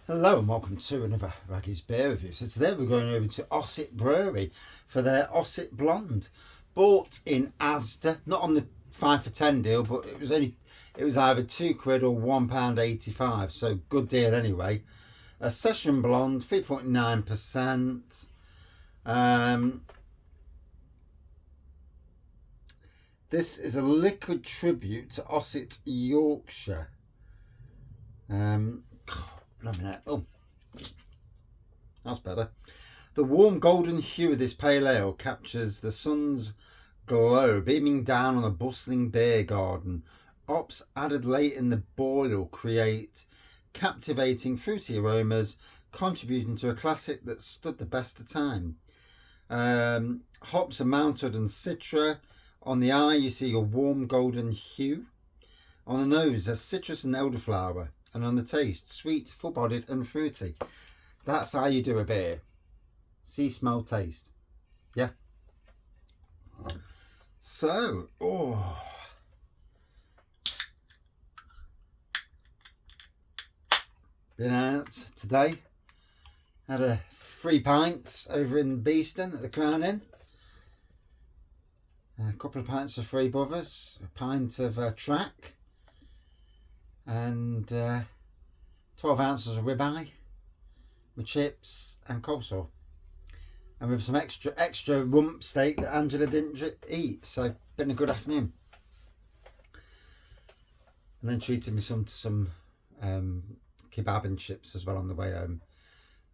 Hello and welcome to another Raggy's Beer Review. So today we're going over to Ossett Brewery for their Ossett Blonde. Bought in Asda, not on the 5 for 10 deal, but it was either £2 or £1.85, so good deal anyway. A session blonde, 3.9%. This is a liquid tribute to Ossett, Yorkshire. Oh, that's better. The warm golden hue of this pale ale captures the sun's glow beaming down on a bustling beer garden. Hops added late in the boil create captivating fruity aromas, contributing to a classic that stood the best of time. Hops are mounted and citra. On the eye you see a warm golden hue. On the nose there's citrus and elderflower. And on the taste, sweet, full-bodied and fruity. That's how you do a beer. See, smell, taste. Yeah. So, been out today. Had 3 pints over in Beeston at the Crown Inn. A couple of pints of Free Brothers. A pint of Track. And 12 ounces of ribeye with chips and coleslaw, and with some extra rump steak that Angela didn't eat. So been a good afternoon. And then treated me some kebab and chips as well on the way home.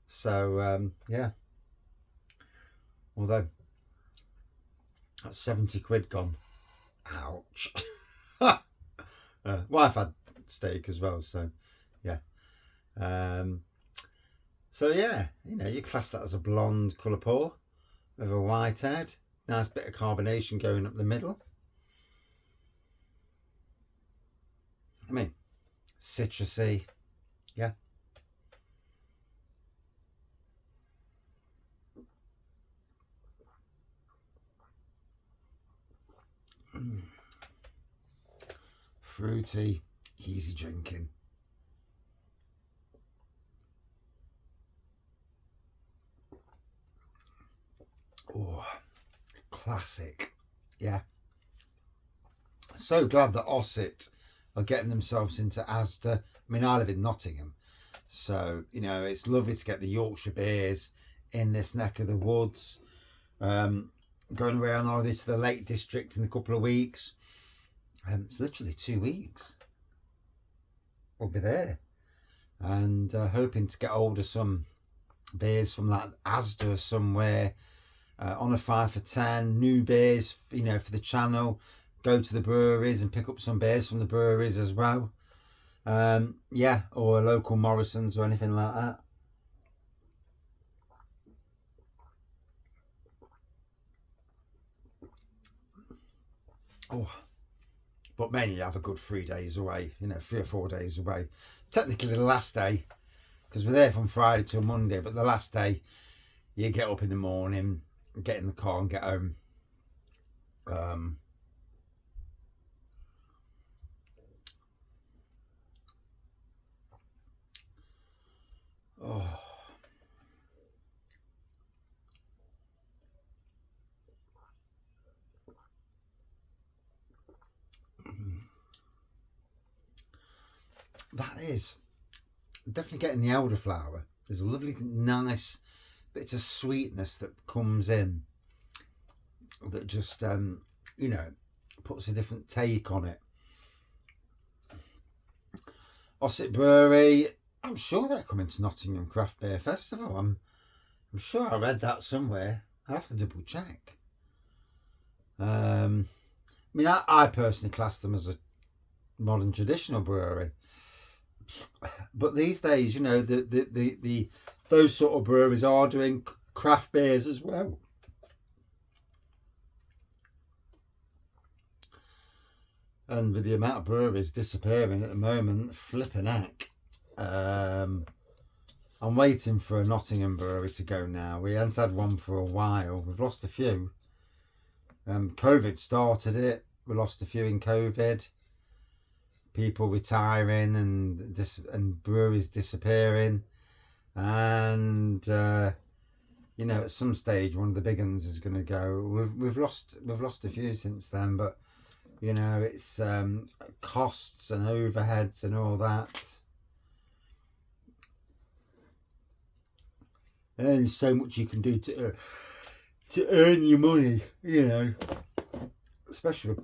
So yeah, although that's £70 gone. Ouch. Well, I've had steak as well, so yeah. So yeah, you class that as a blonde colour pour with a white head. Nice bit of carbonation going up the middle. I mean, citrusy, yeah. Fruity, easy drinking. Oh, classic. Yeah. So glad that Ossett are getting themselves into Asda. I mean, I live in Nottingham, so it's lovely to get the Yorkshire beers in this neck of the woods. Going away on holiday to the Lake District in a couple of weeks. It's literally 2 weeks. We'll be there, and hoping to get hold of some beers from that Asda somewhere on a 5 for 10. New beers, for the channel. Go to the breweries and pick up some beers from the breweries as well. Yeah, or local Morrison's or anything like that. Oh, but mainly have a good 3 days away, 3 or 4 days away. Technically the last day, because we're there from Friday till Monday, but the last day you get up in the morning, get in the car and get home. That is definitely getting the elderflower. There's a lovely, nice bits of sweetness that comes in that just, puts a different take on it. Ossett Brewery, I'm sure they're coming to Nottingham Craft Beer Festival. I'm sure I read that somewhere. I'll have to double check. I mean, I personally class them as a modern traditional brewery. But these days, those sort of breweries are doing craft beers as well. And with the amount of breweries disappearing at the moment, flipping heck. I'm waiting for a Nottingham brewery to go now. We haven't had one for a while. We've lost a few. COVID started it. We lost a few in COVID. People retiring and breweries disappearing. and you know, at some stage one of the big uns is going to go. We've lost a few since then, but you know, it's costs and overheads and all that. And so much you can do to earn your money, you know, especially with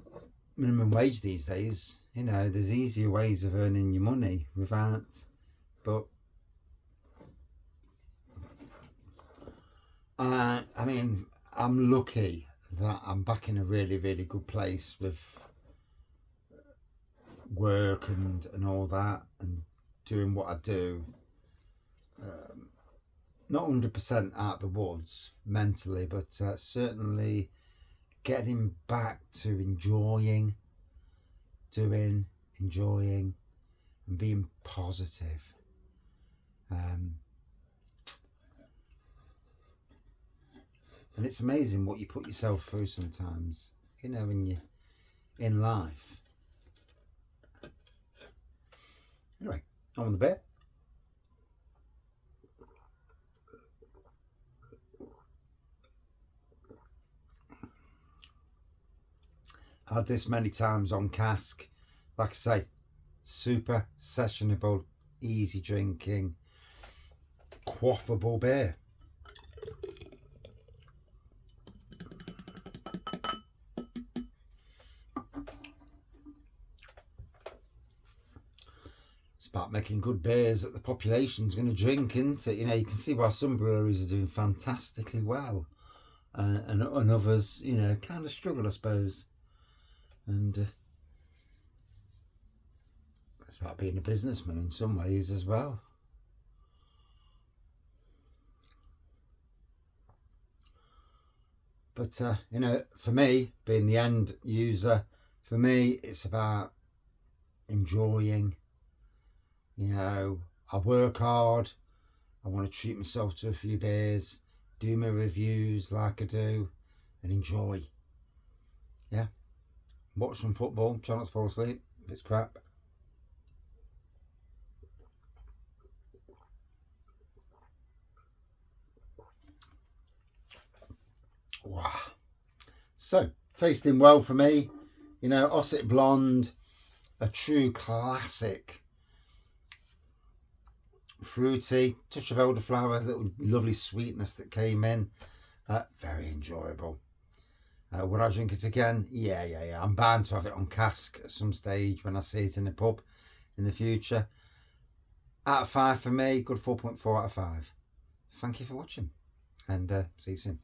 minimum wage these days. You know, there's easier ways of earning your money without, but I mean, I'm lucky that I'm back in a really, really good place with work and all that, and doing what I do. Not 100% out of the woods mentally, but certainly getting back to enjoying, enjoying, and being positive. And it's amazing what you put yourself through sometimes, you know, when you're in life. Anyway, on with the beer. Had this many times on cask. Like I say, super sessionable, easy drinking, quaffable beer. It's about making good beers that the population's going to drink, isn't it? You know, you can see why some breweries are doing fantastically well, and others, you know, kind of struggle, I suppose. And it's about being a businessman in some ways as well. But you know, for me, being the end user, for me, it's about enjoying. You know, I work hard. I want to treat myself to a few beers, do my reviews like I do, and enjoy. Yeah. Watch some football, try not to fall asleep if it's crap. Wow. So, tasting well for me. You know, Ossett Blonde, a true classic. Fruity, touch of elderflower, little lovely sweetness that came in. Very enjoyable. Would I drink it again? Yeah. I'm bound to have it on cask at some stage when I see it in the pub in the future. Out of 5 for me, good 4.4 out of 5. Thank you for watching, and see you soon.